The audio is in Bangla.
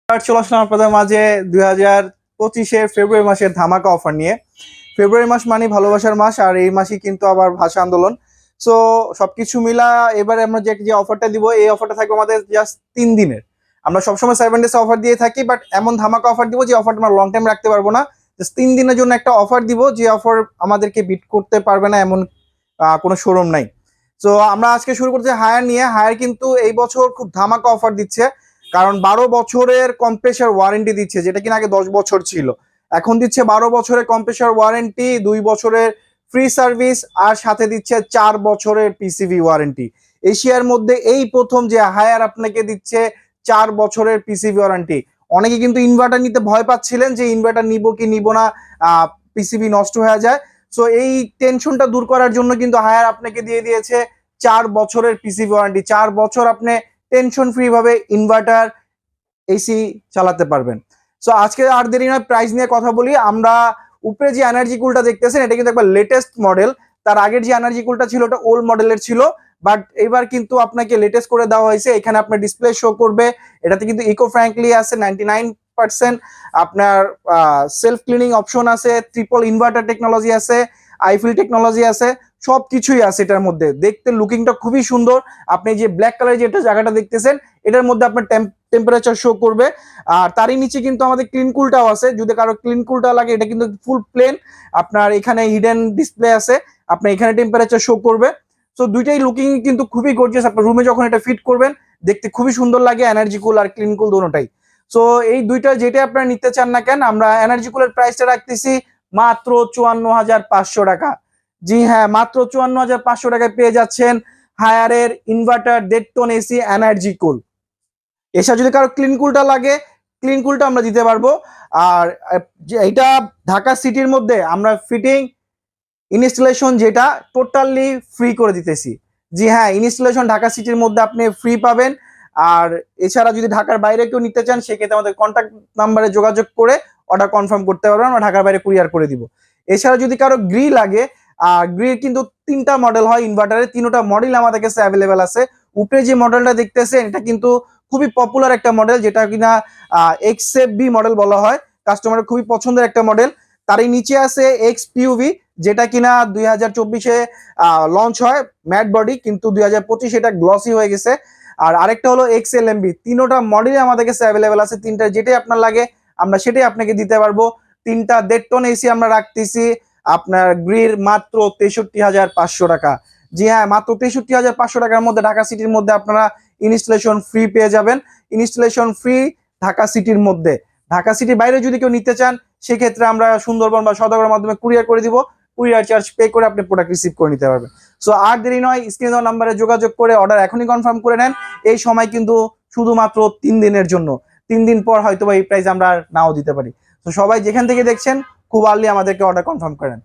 চলে আসলাম আপনাদের মাঝে 2025-এর ফেব্রুয়ারি মাসের ধামাকা অফার নিয়ে। ফেব্রুয়ারি মাস মানে ভালোবাসার মাস, আর এই মাসই কিন্তু আবার ভাষা আন্দোলন। সো সবকিছু মিলা এবারে আমরা যে যে অফারটা দিব, এই অফারটা থাকবে আমাদের জাস্ট 3 দিনের। আমরা সবসময় 7 ডেজ অফার দিয়ে থাকি, বাট এমন ধামাকা অফার দিব যে অফারটা আমরা লং টাইম রাখতে পারবো না। জাস্ট 3 দিনের জন্য একটা অফার দিব, যে অফার আমাদেরকে বিট করতে পারবে না এমন কোনো শোরুম নাই। সো আমরা আজকে শুরু করছি হায়ার নিয়ে। হায়ার কিন্তু এই বছর খুব ধামাকা অফার দিচ্ছে, কারণ 12 বছরের কম্প্রেসার ওয়ারেন্টি দিচ্ছে, যেটা কিনা আগে 10 বছর ছিল। এখন দিচ্ছে 12 বছরের কম্প্রেসার ওয়ারেন্টি, 2 বছরের ফ্রি সার্ভিস, আর সাথে দিচ্ছে 4 বছরের পিসিভি ওয়ারেন্টি। এশিয়ার মধ্যে এই প্রথম যে হায়ার আপনাকে দিচ্ছে 4 বছরের পিসিভি ওয়ারেন্টি। অনেকে কিন্তু ইনভার্টার নিতে ভয় পাচ্ছিলেন যে ইনভার্টার নিব কি নিব না, পিসিবি নষ্ট হয়ে যায়। সো এই টেনশনটা দূর করার জন্য কিন্তু হায়ার আপনাকে দিয়ে দিয়েছে 4 বছরের পিসিবি ওয়ারেন্টি। 4 বছর আপনি টেনশন ফ্রি ভাবে ইনভার্টার এসি চালাতে পারবেন। সো আজকে আর দেরি নয়, প্রাইস নিয়ে কথা বলি আমরা। উপরে যে এনার্জি কুলটা দেখতেছেন, এটা কিন্তু একবার লেটেস্ট মডেল। তার আগের যে এনার্জি কুলটা ছিল ওটা ওল্ড মডেলের ছিল, বাট এবার কিন্তু আপনাকে লেটেস্ট করে দেওয়া হয়েছে। এখানে আপনার ডিসপ্লে শো করবে, এটাতে কিন্তু ইকো ফ্রেন্ডলি আছে 99%। আপনার সেলফ ক্লিনিং অপশন আছে, ট্রিপল ইনভার্টার টেকনোলজি আছে, আইফিল টেকনোলজি আছে, সবকিছুই আছে এটার মধ্যে। দেখতে লুকিংটা খুবই সুন্দর। আপনি যে ব্ল্যাক কালার যেটা জায়গাটা দেখতেছেন, এটার মধ্যে আপনার টেম্পারেচার শো করবে। আর তারই নিচে কিন্তু আমাদের ক্লিন কুলটাও আছে, যদি কারো ক্লিন কুলটা লাগে। এটা কিন্তু ফুল প্লেন, আপনার এখানে হিডেন ডিসপ্লে আছে, আপনার এখানে টেম্পারেচার শো করবে। সো দুইটাই লুকিং কিন্তু খুবই গর্জিয়াস। আপনার রুমে যখন এটা ফিট করবেন দেখতে খুবই সুন্দর লাগে, এনার্জি কুল আর ক্লিন কুল দুটোটাই। সো এই দুইটা যেটা আপনারা নিতে চান না কেন, আমরা এনার্জি কুলের প্রাইসটা রাখতেছি মাত্র 54,500 টাকা। জি হ্যাঁ, মাত্র 54,500 টাকায় পেয়ে যাচ্ছেন হায়ারের inverter 1.5 ton AC energy cool. এছাড়া যদি কারো ক্লিন কুলটা লাগে, ক্লিন কুলটা আমরা দিতে পারবো। আর এটা ঢাকা সিটির মধ্যে আমরা ফিটিং ইনস্টলেশন যেটা টোটালি ফ্রি করে দিতেছি। জি হ্যাঁ, ইনস্টলেশন ঢাকা সিটির মধ্যে আপনি ফ্রি পাবেন। আর এছাড়া যদি ঢাকার বাইরে কেউ নিতে চান, সেক্ষেত্রে আমাদের কন্ট্যাক্ট নাম্বারে যোগাযোগ করে অর্ডার কনফার্ম করতে পারবেন, আমরা ঢাকার বাইরে কুরিয়ার করে দিব। এছাড়া যদি কারো গ্রি লাগে, গ্রির কিন্তু 3টা মডেল হয় ইনভার্টারের, 3টা মডেল আমাদের কাছে অ্যাভেলেবেল আছে। উপরে যে মডেলটা দেখতেছেন, এটা কিন্তু খুবই পপুলার একটা মডেল, যেটা কিনা এক্সএফবি মডেল বলা হয়। কাস্টমারের খুবই পছন্দের একটা মডেল। তারই নিচে আছে এক্স পিউভি, যেটা কিনা 2024-এ লঞ্চ হয় ম্যাট বডি, কিন্তু 2025 এটা গ্লসি হয়ে গেছে। আর আরেকটা হলো এক্স এল এমবি। 3টা মডেলই আমাদের কাছে অ্যাভেলেবেল আছে, 3টা যেটাই আপনার লাগে আমরা সেটাই আপনাকে দিতে পারবো। 3টা 1.5 টন এসি আমরা রাখতেছি আপনার গ্রির মাত্র 63,500 টাকা। জি হ্যাঁ, মাত্র 63,500 টাকার মধ্যে ঢাকা সিটির মধ্যে আপনারা ইনস্টলেশন ফ্রি পেয়ে যাবেন। ইনস্টলেশন ফ্রি ঢাকা সিটির মধ্যে। ঢাকা সিটির বাইরে যদি কেউ নিতে চান, সেক্ষেত্রে আমরা সুন্দরবন বা সদাগরের মাধ্যমে কুরিয়ার করে দিব। কুরিয়ার চার্জ পে করে আপনি প্রোডাক্ট রিসিভ করে নিতে পারবেন। সো আর দেরি নয়, স্ক্রিন দেওয়া নাম্বারে যোগাযোগ করে অর্ডার এখনই কনফার্ম করে নেন। এই সময় কিন্তু শুধুমাত্র 3 দিনের জন্য। 3 দিন পর হয়তো এই প্রাইস আমরা নাও দিতে পারি। তো সবাই যেখান থেকে দেখছেন, খুব আর্লি আমাদেরকে অর্ডার কনফার্ম করেন।